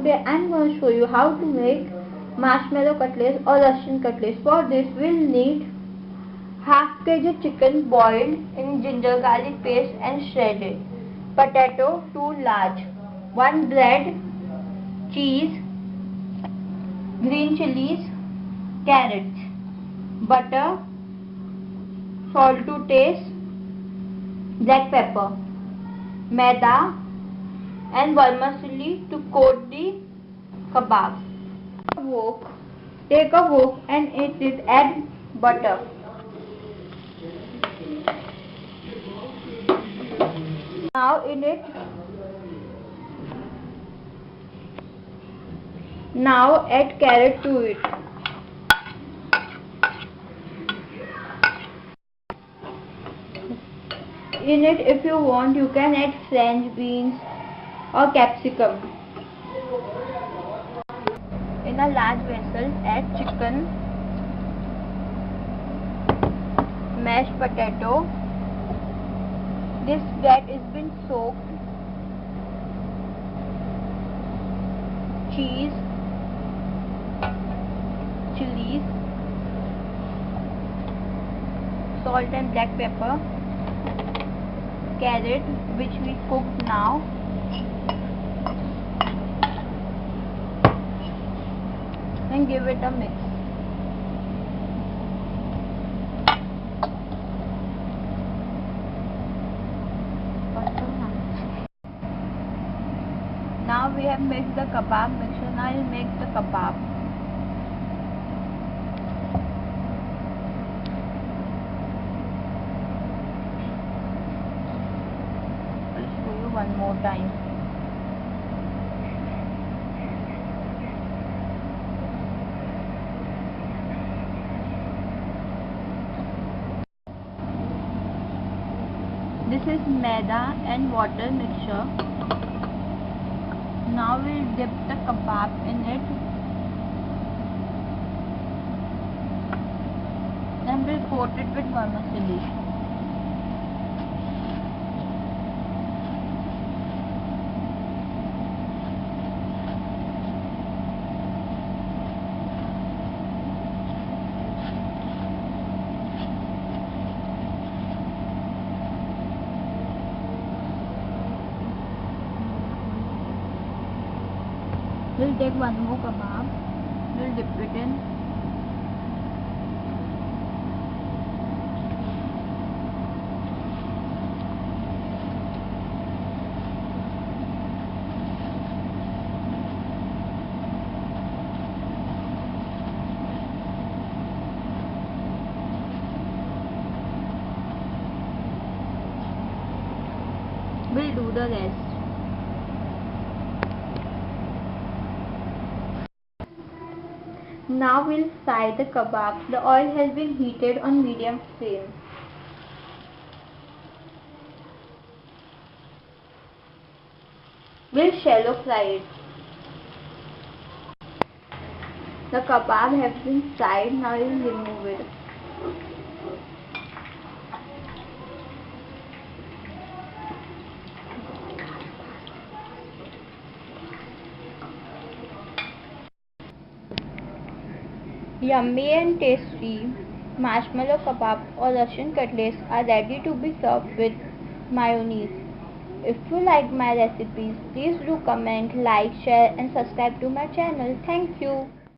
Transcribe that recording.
Today I'm going to show you how to make marshmallow cutlets or Russian cutlets. For this we'll need half kg chicken boiled in ginger garlic paste and shredded, potato 2 large, 1 bread, cheese, green chilies, carrots, butter, salt to taste, black pepper, maida and vermicelli to coat the kebab. Take a wok and in it add butter. Now add carrot to it. In it, if you want, you can add French beans or capsicum. In a large vessel, add chicken, mashed potato. This bread is been soaked, cheese, chilies, salt and black pepper, carrot which we cooked now, and give it a mix. Now we have mixed the kebab mixture. Now I'll make the kebab. I'll show you one more time. This is maida and water mixture. Now we'll dip the kebab in it and we'll coat it with vermicelli. We'll take one more kebab, we'll dip it in. We'll do the rest. Now we'll fry the kebab. The oil has been heated on medium flame. We'll shallow fry it. The kebab has been fried. Now we'll remove it. Yummy and tasty marshmallow kebab or Russian cutlets are ready to be served with mayonnaise. If you like my recipes, please do comment, like, share and subscribe to my channel. Thank you.